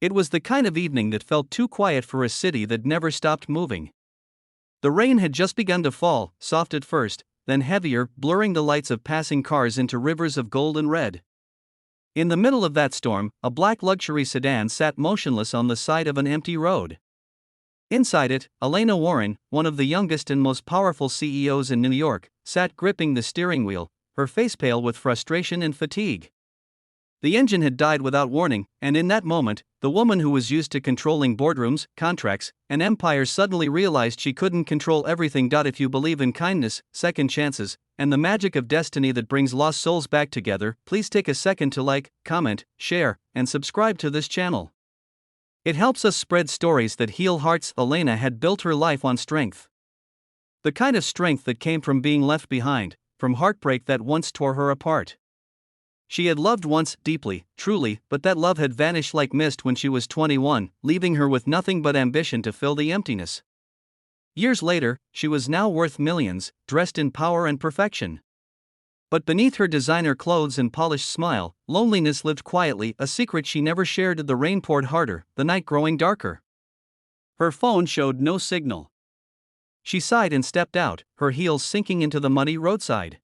It was the kind of evening that felt too quiet for a city that never stopped moving. The rain had just begun to fall, soft at first, then heavier, blurring the lights of passing cars into rivers of gold and red. In the middle of that storm, a black luxury sedan sat motionless on the side of an empty road. Inside it, Elena Warren, one of the youngest and most powerful CEOs in New York, sat gripping the steering wheel, her face pale with frustration and fatigue. The engine had died without warning, and in that moment, the woman who was used to controlling boardrooms, contracts, and empires suddenly realized she couldn't control everything. If you believe in kindness, second chances, and the magic of destiny that brings lost souls back together, please take a second to like, comment, share, and subscribe to this channel. It helps us spread stories that heal hearts. Elena had built her life on strength. The kind of strength that came from being left behind, from heartbreak that once tore her apart. She had loved once, deeply, truly, but that love had vanished like mist when she was 21, leaving her with nothing but ambition to fill the emptiness. Years later, she was now worth millions, dressed in power and perfection. But beneath her designer clothes and polished smile, loneliness lived quietly, a secret she never shared. The rain poured harder, the night growing darker. Her phone showed no signal. She sighed and stepped out, her heels sinking into the muddy roadside.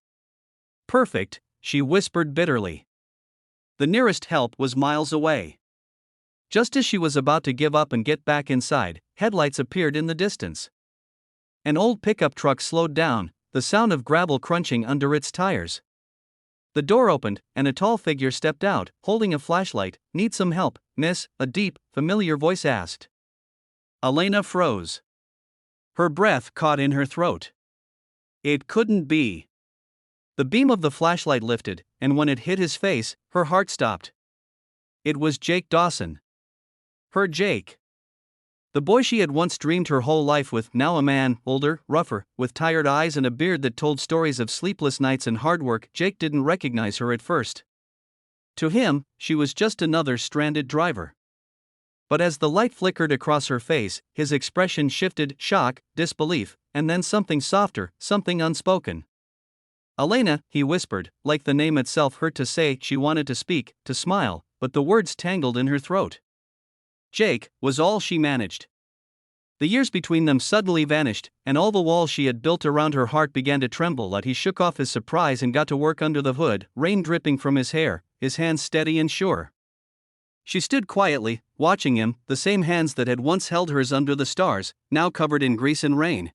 Perfect, she whispered bitterly. The nearest help was miles away. Just as she was about to give up and get back inside, headlights appeared in the distance. An old pickup truck slowed down, the sound of gravel crunching under its tires. The door opened, and a tall figure stepped out, holding a flashlight. "Need some help, miss?" a deep, familiar voice asked. Elena froze. Her breath caught in her throat. It couldn't be. The beam of the flashlight lifted, and when it hit his face, her heart stopped. It was Jake Dawson. Her Jake. The boy she had once dreamed her whole life with, now a man, older, rougher, with tired eyes and a beard that told stories of sleepless nights and hard work. Jake didn't recognize her at first. To him, she was just another stranded driver. But as the light flickered across her face, his expression shifted: shock, disbelief, and then something softer, something unspoken. "Elena," he whispered, like the name itself hurt to say. She wanted to speak, to smile, but the words tangled in her throat. Jake was all she managed. The years between them suddenly vanished, and all the walls she had built around her heart began to tremble. He shook off his surprise and got to work under the hood, rain dripping from his hair, his hands steady and sure. She stood quietly, watching him, the same hands that had once held hers under the stars, now covered in grease and rain.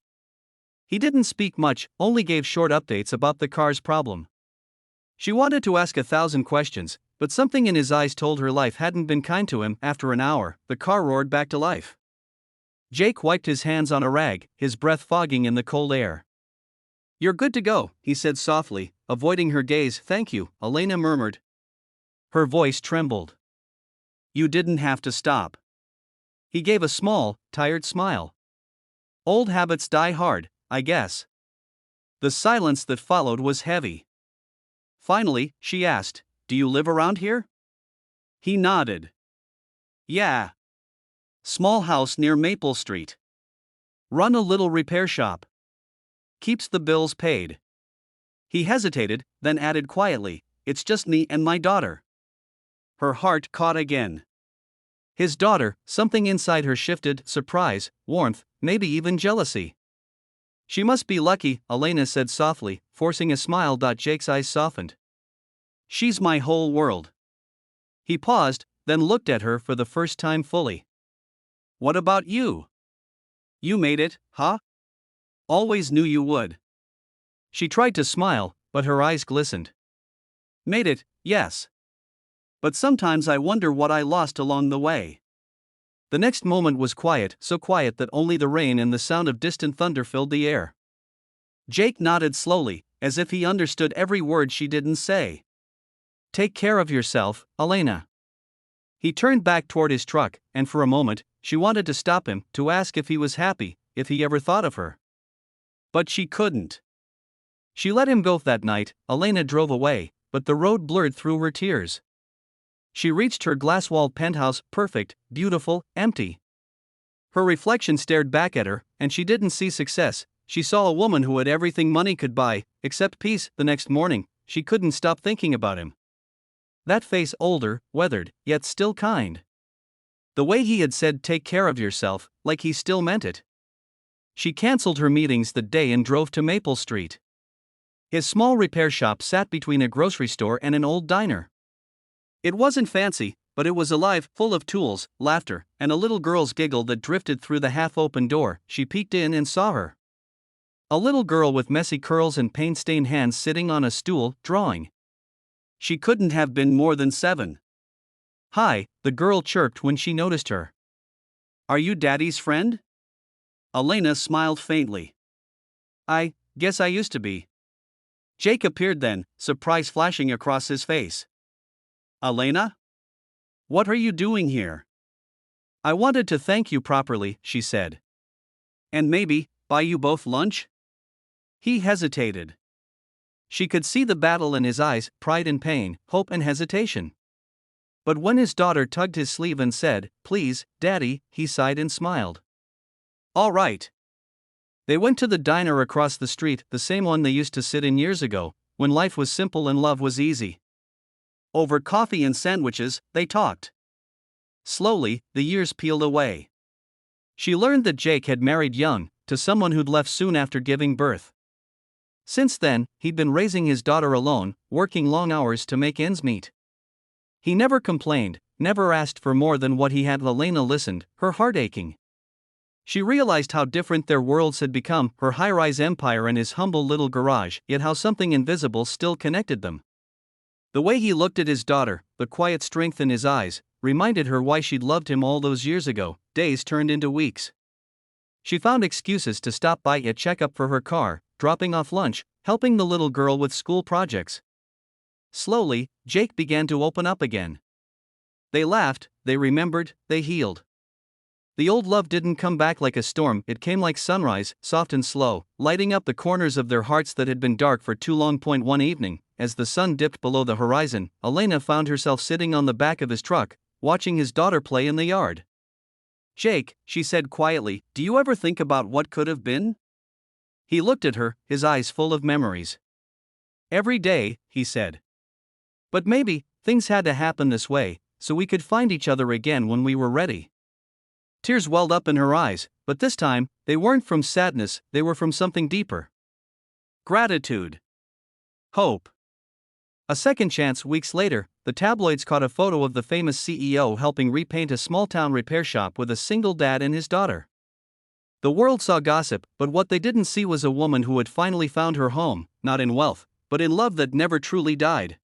He didn't speak much, only gave short updates about the car's problem. She wanted to ask 1,000 questions, but something in his eyes told her life hadn't been kind to him. After an hour, the car roared back to life. Jake wiped his hands on a rag, his breath fogging in the cold air. "You're good to go," he said softly, avoiding her gaze. "Thank you," Elena murmured. Her voice trembled. "You didn't have to stop." He gave a small, tired smile. "Old habits die hard, I guess." The silence that followed was heavy. Finally, she asked, "Do you live around here?" He nodded. "Yeah. Small house near Maple Street. Run a little repair shop. Keeps the bills paid." He hesitated, then added quietly, "It's just me and my daughter." Her heart caught again. His daughter, something inside her shifted: surprise, warmth, maybe even jealousy. "She must be lucky," Elena said softly, forcing a smile. Jake's eyes softened. "She's my whole world." He paused, then looked at her for the first time fully. "What about you? You made it, huh? Always knew you would." She tried to smile, but her eyes glistened. "Made it, yes. But sometimes I wonder what I lost along the way." The next moment was quiet, so quiet that only the rain and the sound of distant thunder filled the air. Jake nodded slowly, as if he understood every word she didn't say. "Take care of yourself, Elena." He turned back toward his truck, and for a moment, she wanted to stop him, to ask if he was happy, if he ever thought of her. But she couldn't. She let him go. That night, Elena drove away, but the road blurred through her tears. She reached her glass-walled penthouse, perfect, beautiful, empty. Her reflection stared back at her, and she didn't see success. She saw a woman who had everything money could buy, except peace. The next morning, she couldn't stop thinking about him. That face, older, weathered, yet still kind. The way he had said take care of yourself, like he still meant it. She cancelled her meetings that day and drove to Maple Street. His small repair shop sat between a grocery store and an old diner. It wasn't fancy, but it was alive, full of tools, laughter, and a little girl's giggle that drifted through the half-open door. She peeked in and saw her. A little girl with messy curls and paint-stained hands sitting on a stool, drawing. She couldn't have been more than 7. "Hi," the girl chirped when she noticed her. "Are you Daddy's friend?" Elena smiled faintly. "I guess I used to be." Jake appeared then, surprise flashing across his face. "Elena? What are you doing here?" "I wanted to thank you properly," she said. "And maybe buy you both lunch?" He hesitated. She could see the battle in his eyes, pride and pain, hope and hesitation. But when his daughter tugged his sleeve and said, "Please, Daddy," he sighed and smiled. "All right." They went to the diner across the street, the same one they used to sit in years ago, when life was simple and love was easy. Over coffee and sandwiches, they talked. Slowly, the years peeled away. She learned that Jake had married young, to someone who'd left soon after giving birth. Since then, he'd been raising his daughter alone, working long hours to make ends meet. He never complained, never asked for more than what he had. Elena listened, her heart aching. She realized how different their worlds had become, her high-rise empire and his humble little garage, yet how something invisible still connected them. The way he looked at his daughter, the quiet strength in his eyes, reminded her why she'd loved him all those years ago. Days turned into weeks. She found excuses to stop by a checkup for her car, dropping off lunch, helping the little girl with school projects. Slowly, Jake began to open up again. They laughed, they remembered, they healed. The old love didn't come back like a storm, it came like sunrise, soft and slow, lighting up the corners of their hearts that had been dark for too long. One evening, as the sun dipped below the horizon, Elena found herself sitting on the back of his truck, watching his daughter play in the yard. "Jake," she said quietly, "do you ever think about what could have been?" He looked at her, his eyes full of memories. "Every day," he said. "But maybe, things had to happen this way, so we could find each other again when we were ready." Tears welled up in her eyes, but this time, they weren't from sadness, they were from something deeper. Gratitude. Hope. A second chance. Weeks later, the tabloids caught a photo of the famous CEO helping repaint a small-town repair shop with a single dad and his daughter. The world saw gossip, but what they didn't see was a woman who had finally found her home, not in wealth, but in love that never truly died.